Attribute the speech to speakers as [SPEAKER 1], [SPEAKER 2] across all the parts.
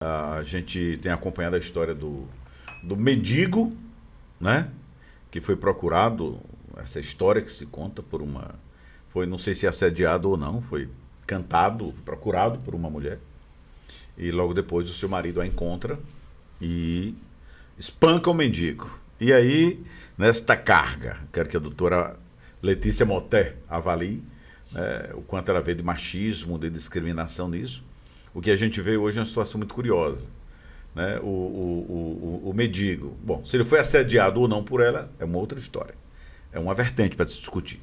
[SPEAKER 1] A gente tem acompanhado a história do mendigo, né? Que foi procurado, essa história que se conta por uma... Foi, não sei se assediado ou não, foi cantado, procurado por uma mulher. E logo depois o seu marido a encontra e espanca o mendigo. E aí, nesta carga, quero que a doutora Letícia Moté avalie, né, o quanto ela vê de machismo, de discriminação nisso. O que a gente vê hoje é uma situação muito curiosa. Né? O mendigo, bom, se ele foi assediado ou não por ela, é uma outra história. É uma vertente para se discutir.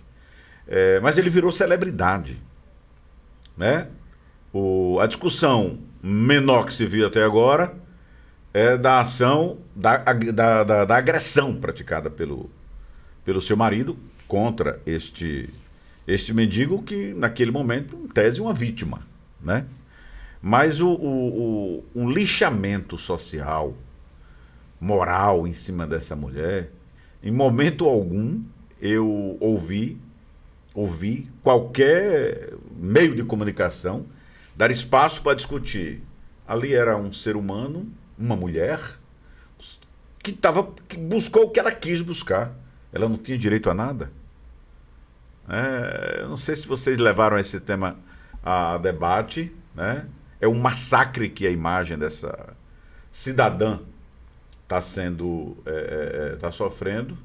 [SPEAKER 1] Mas ele virou celebridade. Né? A discussão menor que se viu até agora é da ação, da agressão praticada pelo seu marido contra este mendigo que, naquele momento, em tese, uma vítima. Né? Mas um lixamento social, moral em cima dessa mulher, em momento algum eu ouvi qualquer meio de comunicação dar espaço para discutir. Ali era um ser humano, uma mulher, que buscou o que ela quis buscar. Ela não tinha direito a nada. Eu não sei se vocês levaram esse tema a debate, né? É um massacre que a imagem dessa cidadã está sofrendo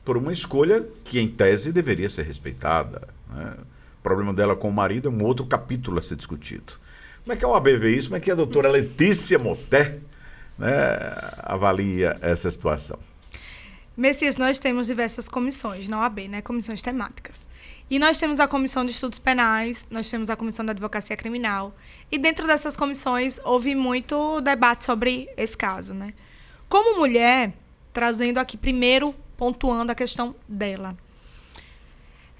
[SPEAKER 1] por uma escolha que, em tese, deveria ser respeitada. Né? O problema dela com o marido é um outro capítulo a ser discutido. Como é que a OAB vê isso? Como é que a doutora Letícia Moté, né, avalia essa situação?
[SPEAKER 2] Messias, nós temos diversas comissões na OAB, né, comissões temáticas. E nós temos a Comissão de Estudos Penais, nós temos a Comissão da Advocacia Criminal. E dentro dessas comissões houve muito debate sobre esse caso, né? Como mulher, trazendo aqui primeiro, pontuando a questão dela.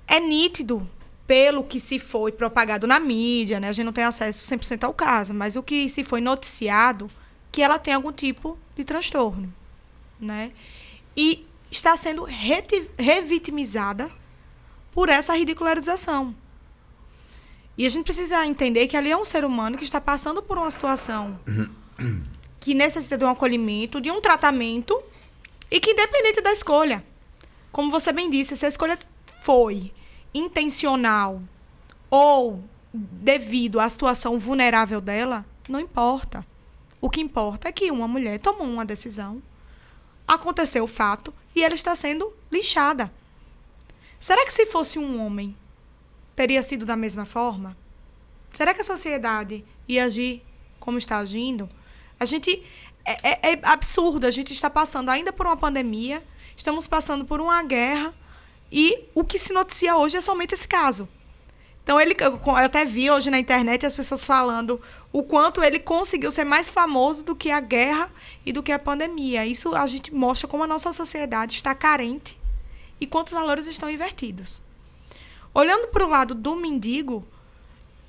[SPEAKER 2] É nítido, pelo que se foi propagado na mídia, né? A gente não tem acesso 100% ao caso, mas o que se foi noticiado, que ela tem algum tipo de transtorno, né? E está sendo revitimizada por essa ridicularização. E a gente precisa entender que ali é um ser humano que está passando por uma situação que necessita de um acolhimento, de um tratamento, e que independente da escolha, como você bem disse, se a escolha foi intencional ou devido à situação vulnerável dela, não importa. O que importa é que uma mulher tomou uma decisão, aconteceu o fato e ela está sendo lixada. Será que se fosse um homem, teria sido da mesma forma? Será que a sociedade ia agir como está agindo? É absurdo, a gente está passando ainda por uma pandemia, estamos passando por uma guerra e o que se noticia hoje é somente esse caso. Então, eu até vi hoje na internet as pessoas falando o quanto ele conseguiu ser mais famoso do que a guerra e do que a pandemia. Isso a gente mostra como a nossa sociedade está carente e quantos valores estão invertidos. Olhando para o lado do mendigo,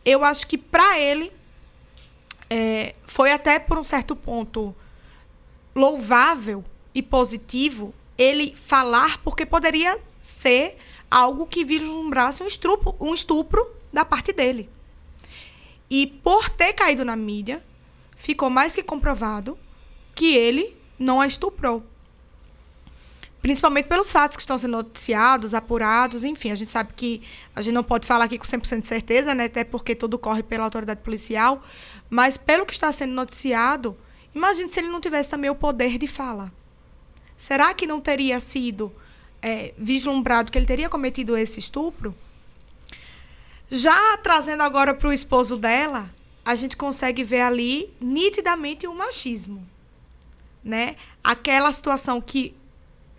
[SPEAKER 2] eu acho que para ele foi até por um certo ponto louvável e positivo ele falar, porque poderia ser algo que vislumbrasse um estupro da parte dele. E por ter caído na mídia, ficou mais que comprovado que ele não a estuprou. Principalmente pelos fatos que estão sendo noticiados, apurados, enfim. A gente sabe que a gente não pode falar aqui com 100% de certeza, né? Até porque tudo corre pela autoridade policial. Mas pelo que está sendo noticiado, imagine se ele não tivesse também o poder de fala. Será que não teria sido vislumbrado que ele teria cometido esse estupro? Já trazendo agora para o esposo dela, a gente consegue ver ali nitidamente o machismo. Né? Aquela situação que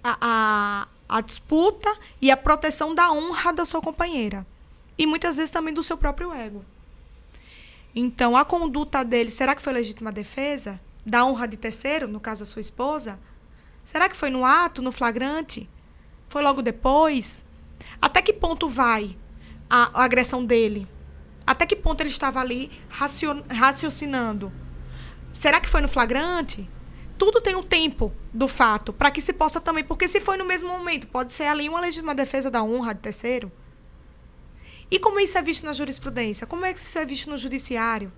[SPEAKER 2] a disputa e a proteção da honra da sua companheira. E muitas vezes também do seu próprio ego. Então, a conduta dele, será que foi legítima defesa? Da honra de terceiro, no caso a sua esposa? Será que foi no ato, no flagrante? Foi logo depois? Até que ponto vai a agressão dele? Até que ponto ele estava ali raciocinando? Será que foi no flagrante? Tudo tem um tempo do fato, para que se possa também... Porque se foi no mesmo momento, pode ser ali uma legítima defesa da honra de terceiro. E como isso é visto na jurisprudência? Como é que isso é visto no judiciário?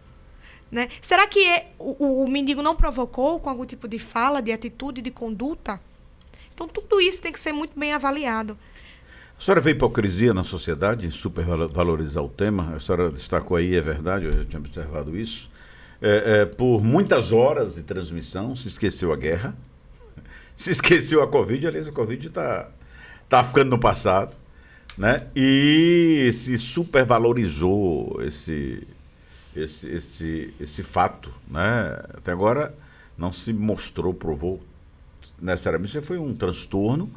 [SPEAKER 2] Né? Será que o mendigo não provocou com algum tipo de fala, de atitude, de conduta? Então, tudo isso tem que ser muito bem avaliado.
[SPEAKER 1] A senhora vê hipocrisia na sociedade em supervalorizar o tema? A senhora destacou aí, é verdade, eu já tinha observado isso. Por muitas horas de transmissão, se esqueceu a guerra, se esqueceu a Covid. Aliás, a Covid está ficando no passado, né? E se supervalorizou esse fato, né? Até agora não se mostrou, provou necessariamente se foi um transtorno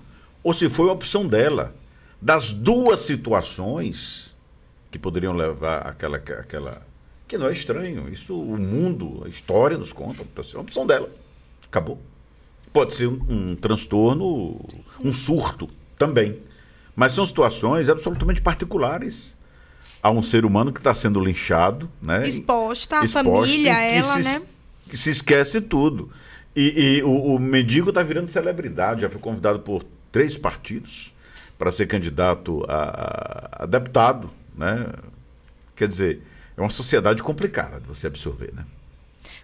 [SPEAKER 1] ou se foi uma opção dela. Das duas situações que poderiam levar àquela que não é estranho, isso o mundo, a história nos conta, é uma opção dela, acabou. Pode ser um transtorno, um surto também, mas são situações absolutamente particulares a um ser humano que está sendo linchado, né?
[SPEAKER 2] Exposta, a família, ela, né?
[SPEAKER 1] Que se esquece tudo. E o mendigo está virando celebridade, já foi convidado por 3 partidos para ser candidato a deputado, né? Quer dizer, é uma sociedade complicada de você absorver, né?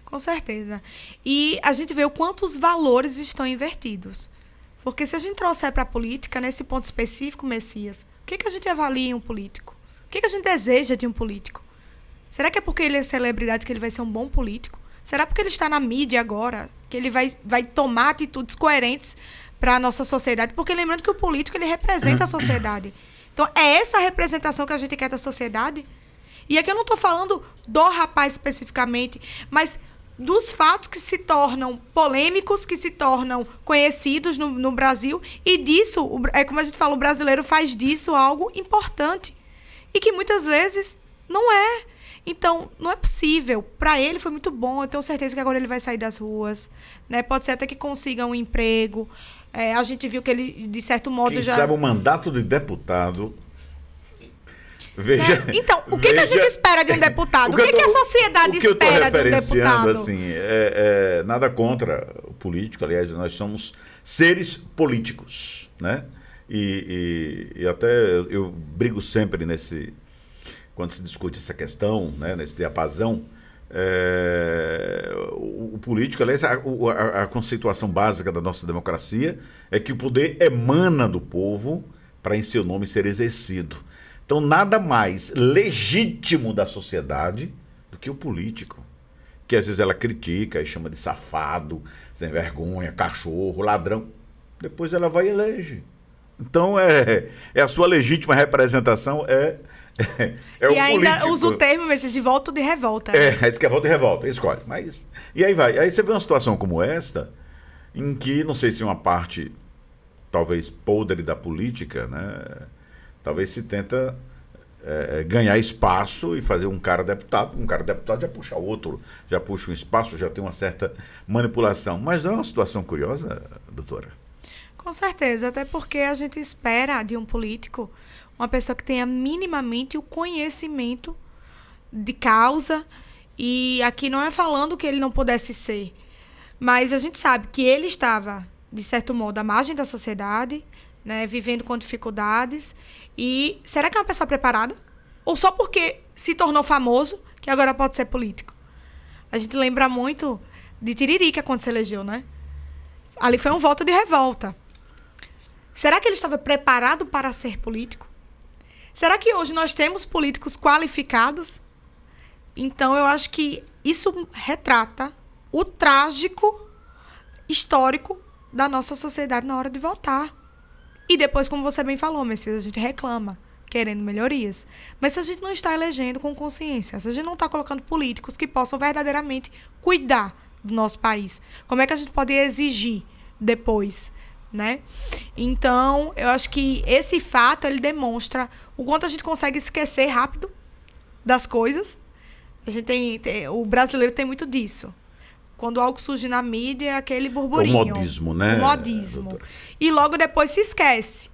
[SPEAKER 2] Com certeza. E a gente vê o quanto os valores estão invertidos. Porque se a gente trouxer para a política, nesse ponto específico, Messias, o que a gente avalia em um político? O que a gente deseja de um político? Será que é porque ele é celebridade que ele vai ser um bom político? Será porque ele está na mídia agora que ele vai tomar atitudes coerentes para a nossa sociedade? Porque lembrando que o político ele representa a sociedade. Então, é essa representação que a gente quer da sociedade? E aqui eu não estou falando do rapaz especificamente, mas dos fatos que se tornam polêmicos, que se tornam conhecidos no Brasil. E disso, como a gente fala, o brasileiro faz disso algo importante. E que muitas vezes não é. Então, não é possível. Para ele foi muito bom. Eu tenho certeza que agora ele vai sair das ruas. Né? Pode ser até que consiga um emprego. A gente viu que ele, de certo modo,
[SPEAKER 1] Quem sabe o mandato de deputado...
[SPEAKER 2] Veja, né? Então, o que a gente espera de um deputado? O que a sociedade espera de um deputado?
[SPEAKER 1] Assim, nada contra o político. Aliás, nós somos seres políticos, né? E até eu brigo sempre quando se discute essa questão, né, nesse diapasão, o político, aliás, a conceituação básica da nossa democracia é que o poder emana do povo para em seu nome ser exercido. Então, nada mais legítimo da sociedade do que o político, que às vezes ela critica e chama de safado, sem vergonha, cachorro, ladrão. Depois ela vai e elege. Então, a sua legítima representação é o político.
[SPEAKER 2] E ainda usa o termo, mas de volta ou de revolta. Né?
[SPEAKER 1] Diz que é volta e revolta, escolhe. E aí vai. Aí você vê uma situação como esta, em que, não sei se uma parte, talvez podre da política, né, talvez se tenta ganhar espaço e fazer um cara deputado. Um cara deputado já puxa outro, já puxa um espaço, já tem uma certa manipulação. Mas não é uma situação curiosa, doutora?
[SPEAKER 2] Com certeza, até porque a gente espera de um político uma pessoa que tenha minimamente o conhecimento de causa. E aqui não é falando que ele não pudesse ser, mas a gente sabe que ele estava, de certo modo, à margem da sociedade, né, vivendo com dificuldades. E será que é uma pessoa preparada? Ou só porque se tornou famoso, que agora pode ser político? A gente lembra muito de Tiririca quando se elegeu, né? Ali foi um voto de revolta. Será que ele estava preparado para ser político? Será que hoje nós temos políticos qualificados? Então, eu acho que isso retrata o trágico histórico da nossa sociedade na hora de votar. E depois, como você bem falou, Messias, a gente reclama, querendo melhorias. Mas se a gente não está elegendo com consciência, se a gente não está colocando políticos que possam verdadeiramente cuidar do nosso país, como é que a gente pode exigir depois, né? Então, eu acho que esse fato, ele demonstra o quanto a gente consegue esquecer rápido das coisas. A gente o brasileiro tem muito disso. Quando algo surge na mídia, é aquele burburinho.
[SPEAKER 1] O modismo, né?
[SPEAKER 2] O modismo. Doutora. E logo depois se esquece.